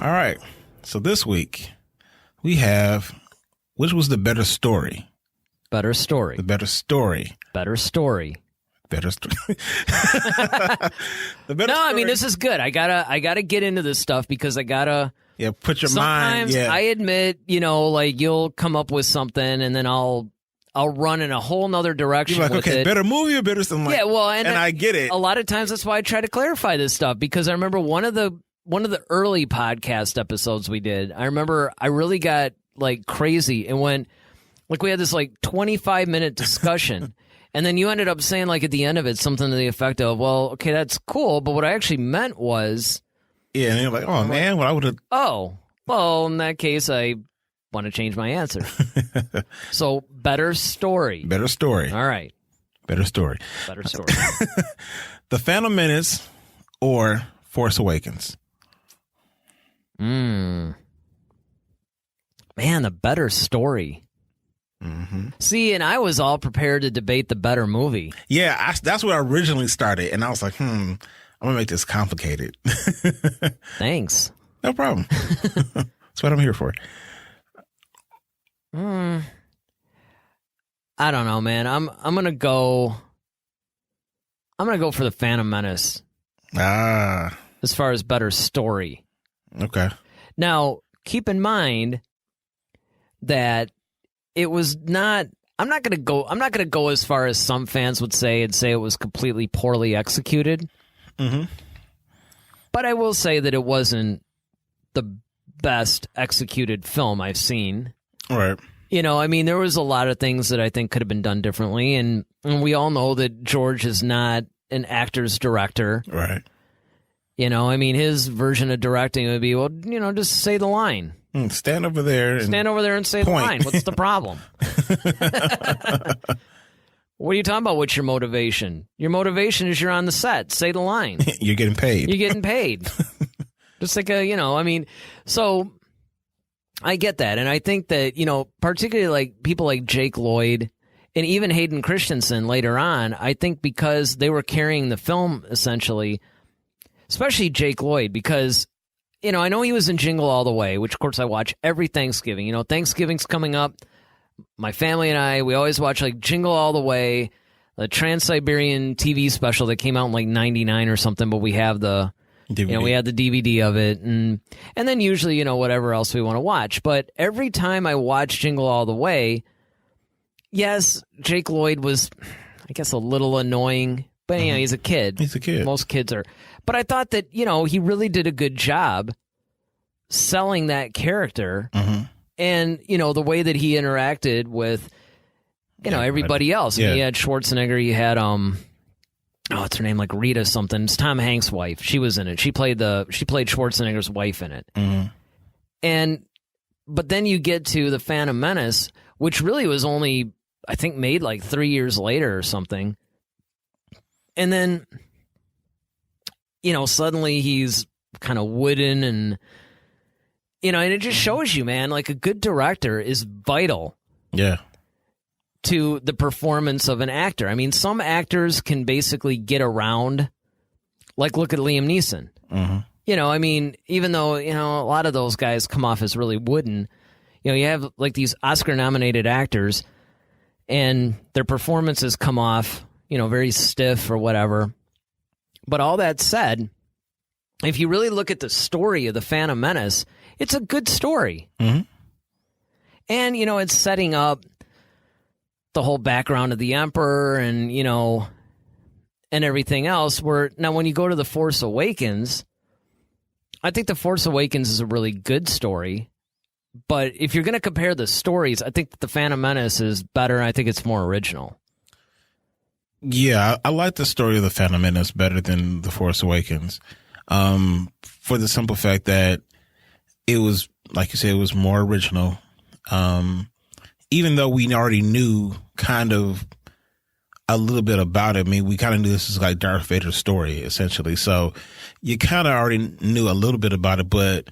All right. So this week we have, which was the better story? Better story. The better story. Better story. Better story. The better No, story. I mean, this is good. I gotta get into this stuff because I gotta. Yeah, put your mind. Sometimes Yeah. I admit, like you'll come up with something and then I'll run in a whole nother direction. You're like, with okay, it. better movie or better something? Yeah, well, and I get it. A lot of times that's why I try to clarify this stuff because I remember one of the early podcast episodes we did. I remember I really got like crazy and went like we had this like 25-minute discussion. And then you ended up saying, like, at the end of it, something to the effect of, well, okay, that's cool, but what I actually meant was... Yeah, and you're like, oh, man, well, I would have... Oh, well, in that case, I want to change my answer. So, better story. Better story. All right. Better story. Better story. The Phantom Menace or Force Awakens? Man, the better story. Mm-hmm. See, and I was all prepared to debate the better movie. Yeah, that's where I originally started, and I was like, I'm going to make this complicated. Thanks. No problem. That's what I'm here for. I don't know, man. I'm gonna go for the Phantom Menace. Ah. As far as better story. Okay. Now, keep in mind that it was not. I'm not gonna go as far as some fans would say and say it was completely poorly executed. Mm-hmm. But I will say that it wasn't the best executed film I've seen. Right. I mean, there was a lot of things that I think could have been done differently, and we all know that George is not an actor's director. Right. I mean, his version of directing would be, well, just say the line. Stand over there. Stand over there and say the line. What's the problem? What are you talking about? What's your motivation? Your motivation is you're on the set. Say the line. You're getting paid. You're getting paid. Just like so I get that. And I think that, particularly like people like Jake Lloyd and even Hayden Christensen later on, I think because they were carrying the film essentially, especially Jake Lloyd, because I know he was in Jingle All the Way, which, of course, I watch every Thanksgiving. Thanksgiving's coming up. My family and I, we always watch, like, Jingle All the Way, the Trans-Siberian TV special that came out in, like, 99 or something, but we have the DVD. We had the DVD of it, and then usually, whatever else we want to watch. But every time I watch Jingle All the Way, yes, Jake Lloyd was, I guess, a little annoying, but, he's a kid. He's a kid. Most kids are. But I thought that, he really did a good job selling that character and, the way that he interacted with, everybody else. Yeah. You had Schwarzenegger, you had, what's her name? Like Rita something. It's Tom Hanks' wife. She was in it. She played Schwarzenegger's wife in it. But then you get to the Phantom Menace, which really was only, I think, made like 3 years later or something. And then, suddenly he's kind of wooden and, and it just shows you, man, like a good director is vital. Yeah. To the performance of an actor. I mean, some actors can basically get around, like look at Liam Neeson. I mean, even though, a lot of those guys come off as really wooden, you have like these Oscar-nominated actors and their performances come off, very stiff or whatever. But all that said, if you really look at the story of the Phantom Menace, it's a good story. And, it's setting up the whole background of the Emperor and, and everything else. Now, when you go to The Force Awakens, I think The Force Awakens is a really good story. But if you're going to compare the stories, I think The Phantom Menace is better. I think it's more original. Yeah, I like the story of the Phantom Menace better than The Force Awakens, for the simple fact that it was, like you said, it was more original. Even though we already knew kind of a little bit about it, I mean, we kind of knew this is like Darth Vader's story, essentially. So you kind of already knew a little bit about it, but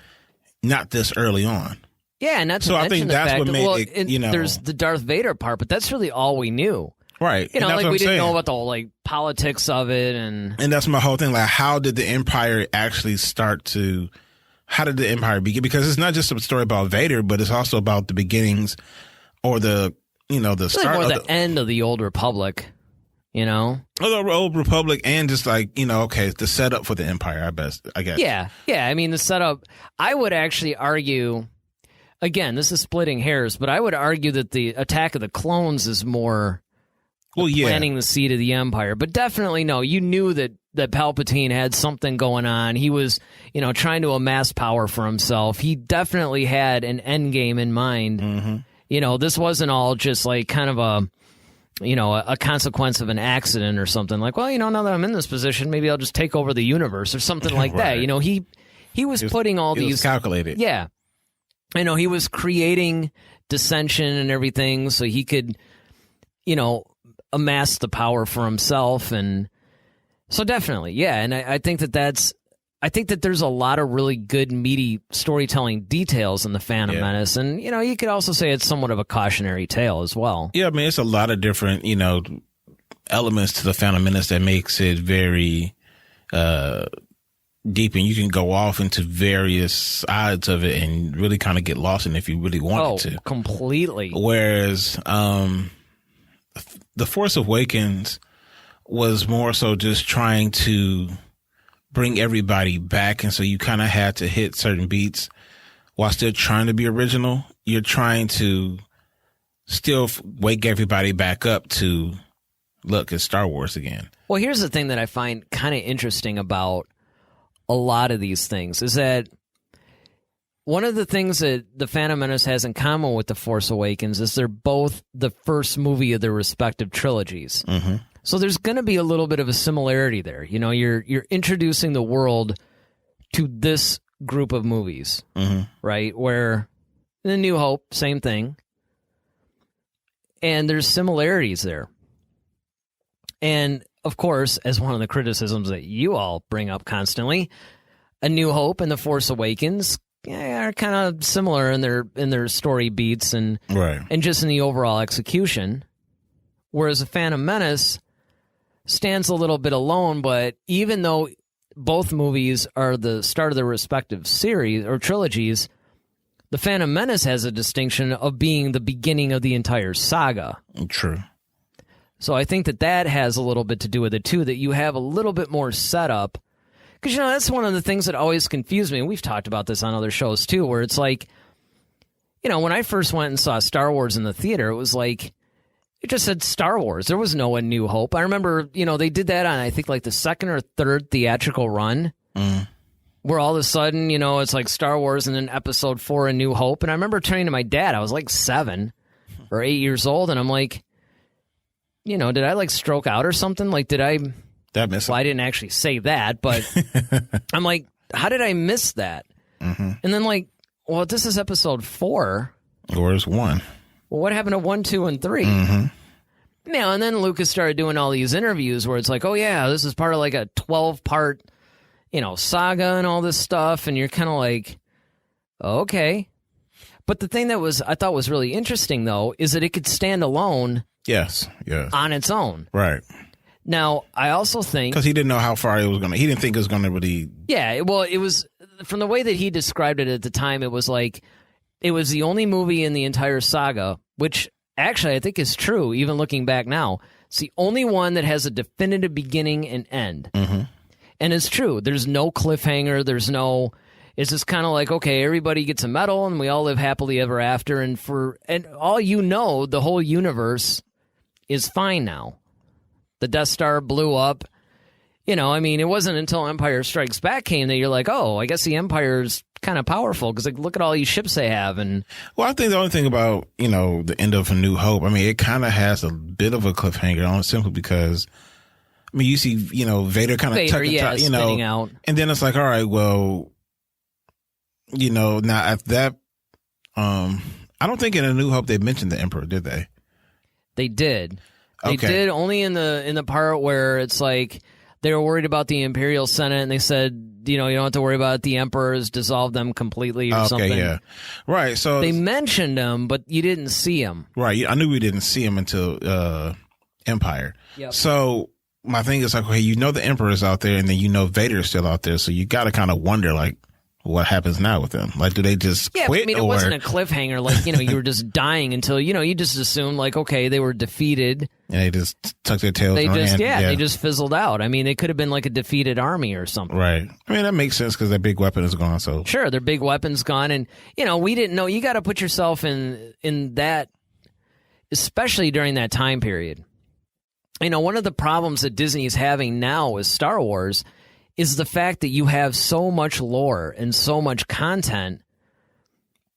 not this early on. Yeah, and that's so I think that's what made it, there's the Darth Vader part, but that's really all we knew. Right. Like we didn't know about the whole like politics of it, and that's my whole thing. Like, how did the Empire actually start to how did the Empire begin? Because it's not just a story about Vader, but it's also about the beginnings or the start or of the end of the Old Republic, you know? Or the Old Republic, and just like, okay, the setup for the Empire, I guess. Yeah. I mean, the setup, I would actually argue, again, this is splitting hairs, but I would argue that the Attack of the Clones is more planting the seed of the Empire. But definitely, no, you knew that Palpatine had something going on. He was, trying to amass power for himself. He definitely had an end game in mind. Mm-hmm. This wasn't all just like kind of a consequence of an accident or something. Like, well, now that I'm in this position, maybe I'll just take over the universe or something like right. that. He was putting all these... was calculated. Yeah. He was creating dissension and everything so he could, amass the power for himself. And so definitely, yeah. And I think I think that there's a lot of really good, meaty storytelling details in the Phantom Menace. And, you could also say it's somewhat of a cautionary tale as well. Yeah, I mean, it's a lot of different, elements to the Phantom Menace that makes it very deep, and you can go off into various sides of it and really kind of get lost in it if you really wanted to. Completely. Whereas The Force Awakens was more so just trying to bring everybody back, and so you kind of had to hit certain beats while still trying to be original. You're trying to still wake everybody back up to, look, it's Star Wars again. Well, here's the thing that I find kind of interesting about a lot of these things is that one of the things that the Phantom Menace has in common with The Force Awakens is they're both the first movie of their respective trilogies. Mm-hmm. So there's going to be a little bit of a similarity there. You're introducing the world to this group of movies, mm-hmm. right? Where in A New Hope, same thing. And there's similarities there. And, of course, as one of the criticisms that you all bring up constantly, A New Hope and The Force Awakens are kind of similar in their story beats and just in the overall execution. Whereas The Phantom Menace stands a little bit alone, but even though both movies are the start of their respective series or trilogies, The Phantom Menace has a distinction of being the beginning of the entire saga. True. So I think that has a little bit to do with it, too, that you have a little bit more setup. Because, that's one of the things that always confused me. And we've talked about this on other shows, too, where it's like, when I first went and saw Star Wars in the theater, it was like, it just said Star Wars. There was no A New Hope. I remember, they did that on, I think, like the second or third theatrical run, where all of a sudden, it's like Star Wars and then Episode 4, A New Hope. And I remember turning to my dad. I was like 7 or 8 years old, and I'm like, did I like stroke out or something? Like, did I... Well, I didn't actually say that, but I'm like, how did I miss that? Mm-hmm. And then like, well, this is Episode 4. Where's 1? Well, what happened to 1, 2, and 3? Mm-hmm. And then Lucas started doing all these interviews where it's like, oh yeah, this is part of like a 12-part, saga and all this stuff, and you're kind of like, okay. But the thing that I thought was really interesting though is that it could stand alone. Yes. On its own. Right. Now, I also think... Because he didn't know how far it was going to... He didn't think it was going to really... Yeah, well, it was... From the way that he described it at the time, it was like... It was the only movie in the entire saga, which actually I think is true, even looking back now. It's the only one that has a definitive beginning and end. Mm-hmm. And it's true. There's no cliffhanger. There's no... It's just kind of like, okay, everybody gets a medal and we all live happily ever after. And all the whole universe is fine now. The Death Star blew up. It wasn't until Empire Strikes Back came that you're like, oh, I guess the Empire's kind of powerful because like, look at all these ships they have. And well, I think the only thing about, the end of A New Hope, it kind of has a bit of a cliffhanger on it simply because, you see, Vader kind of spinning out. And then it's like, all right, well, now at that, I don't think in A New Hope they mentioned the Emperor, did they? They did. They did only in the part where it's like they were worried about the Imperial Senate and they said, you don't have to worry about it. The Emperor has dissolved them completely or something. Yeah. Right. So they mentioned him, but you didn't see him. Right. I knew we didn't see him until Empire. Yep. So my thing is like, okay, the Emperor's out there and then Vader's still out there. So you got to kind of wonder like, what happens now with them? Like, do they just quit? I mean, it wasn't a cliffhanger. Like, you were just dying until, you just assumed, like, okay, they were defeated. And they just tucked their tails They and just, ran. they just fizzled out. I mean, it could have been like a defeated army or something. Right. I mean, that makes sense because their big weapon is gone. So sure, their big weapon's gone. And, we didn't know. You got to put yourself in that, especially during that time period. One of the problems that Disney's having now with Star Wars is the fact that you have so much lore and so much content.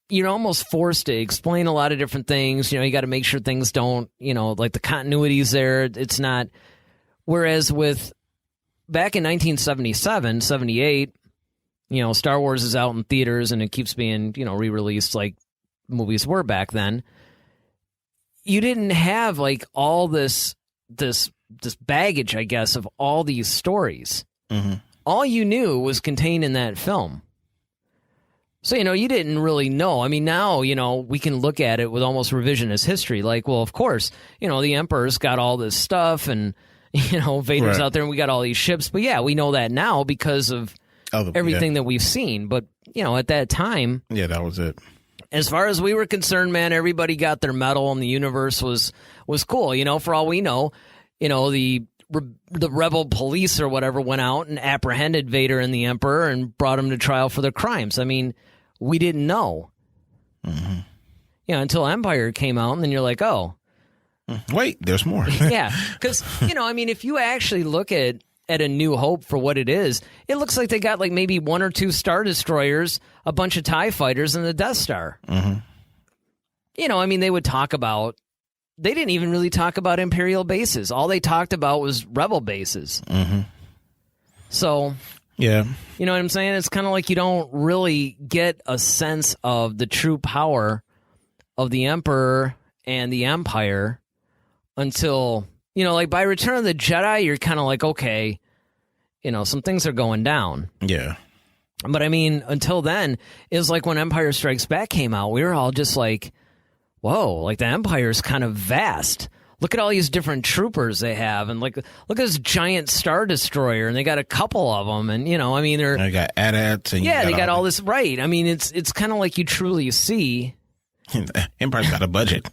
You're almost forced to explain a lot of different things. You got to make sure things don't, like the continuity's there. It's not. Whereas with back in 1977, 78, Star Wars is out in theaters and it keeps being, re-released like movies were back then. You didn't have like all this baggage, I guess, of all these stories. Mm-hmm. All you knew was contained in that film. So, you didn't really know. I mean, now, we can look at it with almost revisionist history. Like, well, of course, the Emperor's got all this stuff and, Vader's out there and we got all these ships. But yeah, we know that now because of everything that we've seen. But, at that time. Yeah, that was it. As far as we were concerned, man, everybody got their medal and the universe was cool. For all we know, the rebel police or whatever went out and apprehended Vader and the Emperor and brought him to trial for their crimes. I mean, we didn't know. Mm-hmm. Until Empire came out, and then you're like, oh. Wait, there's more. Yeah, because, I mean, if you actually look at A New Hope for what it is, it looks like they got like maybe 1 or 2 Star Destroyers, a bunch of TIE fighters, and the Death Star. Mm-hmm. I mean, they didn't even really talk about Imperial bases. All they talked about was Rebel bases. Mm-hmm. So, yeah, you know what I'm saying? It's kind of like you don't really get a sense of the true power of the Emperor and the Empire until, like by Return of the Jedi, you're kind of like, okay, some things are going down. Yeah. But I mean, until then, it was like when Empire Strikes Back came out, we were all just like, whoa, like the Empire's kind of vast. Look at all these different troopers they have, and like look at this giant Star Destroyer, and they got a couple of them, and I mean they got AT-ATs, and they got all this right. I mean, it's kind of like you truly see. Empire's got a budget.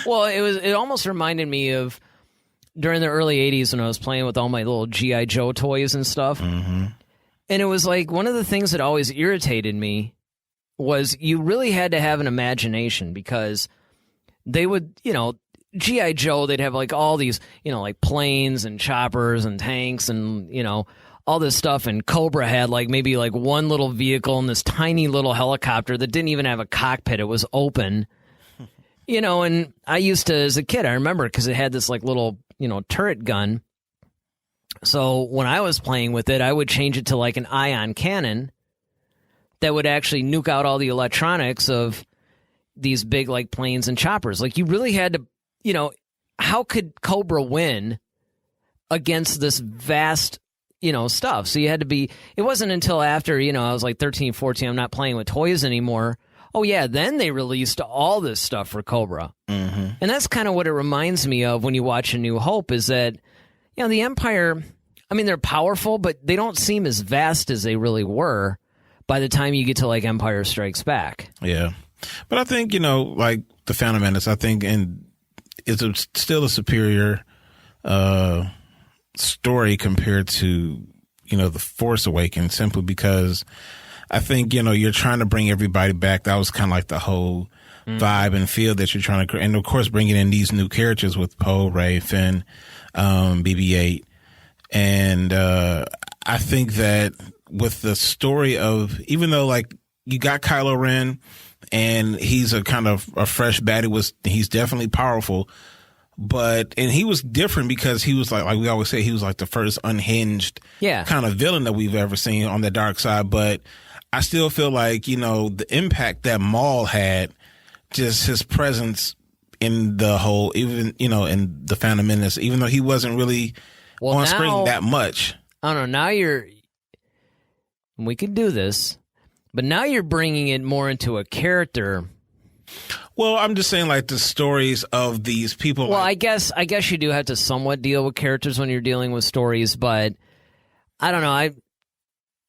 Well, it almost reminded me of during the early '80s when I was playing with all my little G.I. Joe toys and stuff, mm-hmm. and it was like one of the things that always irritated me was you really had to have an imagination because they would, G.I. Joe, they'd have like all these, like planes and choppers and tanks and, all this stuff. And Cobra had like maybe like one little vehicle and this tiny little helicopter that didn't even have a cockpit. It was open, and I used to, as a kid, I remember because it had this like little, turret gun. So when I was playing with it, I would change it to like an ion cannon that would actually nuke out all the electronics of these big like planes and choppers. Like you really had to, how could Cobra win against this vast, stuff? So you had to be, it wasn't until after, I was like 13, 14, I'm not playing with toys anymore. Oh yeah, then they released all this stuff for Cobra. Mm-hmm. And that's kind of what it reminds me of when you watch A New Hope is that, the Empire, I mean, they're powerful, but they don't seem as vast as they really were by the time you get to like Empire Strikes Back. Yeah. But I think, like the Phantom Menace, I think it's still a superior story compared to, the Force Awakens, simply because I think, you're trying to bring everybody back. That was kind of like the whole vibe and feel that you're trying to create. And of course, bringing in these new characters with Poe, Rey, Finn, BB-8. And I think that with the story of, even though like you got Kylo Ren and he's a kind of a fresh baddie, he's definitely powerful, and he was different because he was like we always say, he was like the first unhinged kind of villain that we've ever seen on the dark side. But I still feel like, the impact that Maul had, just his presence in the whole, even, in the Phantom Menace, even though he wasn't really on screen that much. I don't know. Now we can do this, but now you're bringing it more into a character. Well, I'm just saying, like, the stories of these people. Well, I guess you do have to somewhat deal with characters when you're dealing with stories, but I don't know.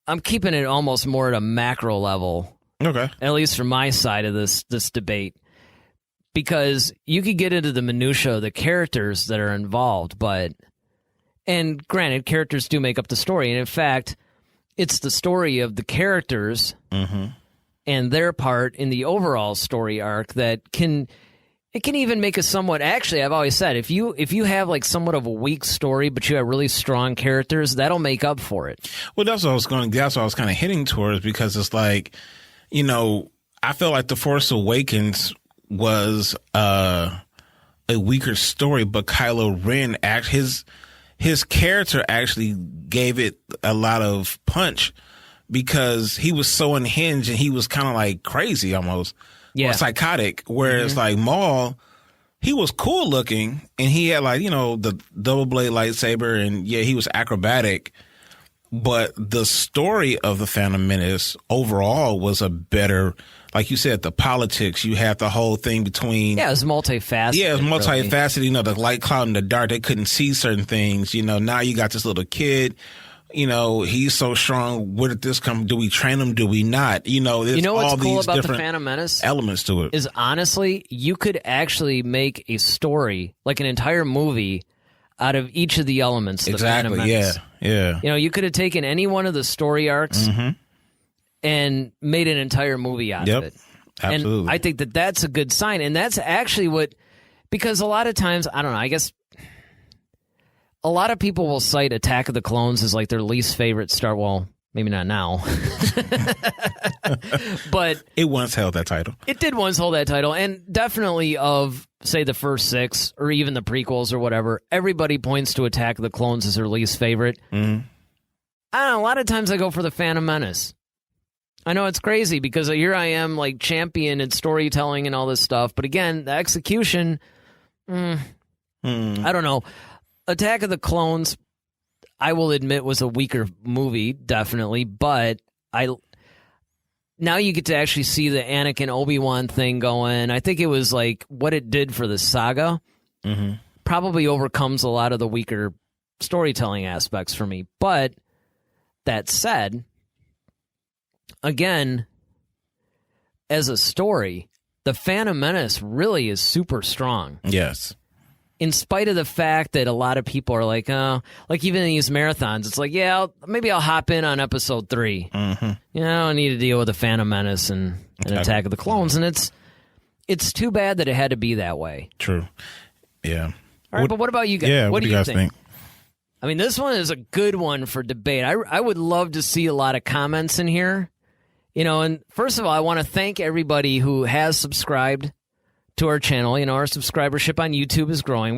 I'm keeping it almost more at a macro level. Okay. At least from my side of this debate. Because you could get into the minutia of the characters that are involved, and granted, characters do make up the story. And in fact, it's the story of the characters and their part in the overall story arc that can even make a somewhat. Actually, I've always said if you have like somewhat of a weak story, but you have really strong characters, that'll make up for it. Well, that's what I was kind of hitting towards, because it's like, I feel like The Force Awakens was a weaker story, but Kylo Ren his character actually gave it a lot of punch, because he was so unhinged and he was kind of like crazy almost, or psychotic. Whereas like Maul, he was cool looking and he had like, the double blade lightsaber, and he was acrobatic. But the story of the Phantom Menace overall was a better, like you said, the politics. You had the whole thing between. Yeah, it was multifaceted. Yeah, it was multifaceted. Really. The light cloud and the dark, they couldn't see certain things. Now you got this little kid. He's so strong. Where did this come? Do we train him? Do we not? There's what's all cool these about the different Phantom Menace elements to it. Is honestly, you could actually make a story, like an entire movie, out of each of the elements of the Phantom Menace. Yeah. You could have taken any one of the story arcs and made an entire movie out of it. Absolutely. And I think that that's a good sign. And that's actually because a lot of times, I don't know, I guess a lot of people will cite Attack of the Clones as like their least favorite well, maybe not now. But it once held that title. It did once hold that title. And definitely of, say, the first 6 or even the prequels or whatever, everybody points to Attack of the Clones as their least favorite. I don't know, a lot of times I go for the Phantom Menace. I know it's crazy because here I am like champion in storytelling and all this stuff. But again, the execution, I don't know. Attack of the Clones, I will admit, was a weaker movie, definitely. But now you get to actually see the Anakin Obi-Wan thing going. I think it was like what it did for the saga probably overcomes a lot of the weaker storytelling aspects for me. But that said, again, as a story, the Phantom Menace really is super strong. Yes. In spite of the fact that a lot of people are like, like even in these marathons, it's like, maybe I'll hop in on episode 3. I don't need to deal with the Phantom Menace and Attack of the Clones. And it's too bad that it had to be that way. True. Yeah. All right, but what about you guys? Yeah, what do you guys think? I mean, this one is a good one for debate. I would love to see a lot of comments in here. And first of all, I want to thank everybody who has subscribed to our channel. Our subscribership on YouTube is growing.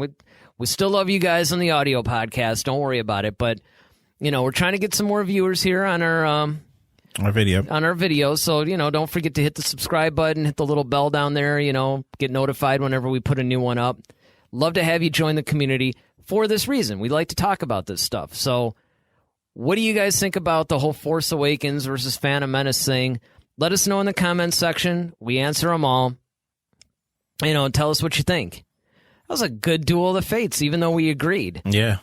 We still love you guys on the audio podcast. Don't worry about it. But, we're trying to get some more viewers here on our video. On our videos. So, don't forget to hit the subscribe button, hit the little bell down there, get notified whenever we put a new one up. Love to have you join the community for this reason. We like to talk about this stuff. So what do you guys think about the whole Force Awakens versus Phantom Menace thing? Let us know in the comments section. We answer them all. Tell us what you think. That was a good Duel of the Fates, even though we agreed. Yeah.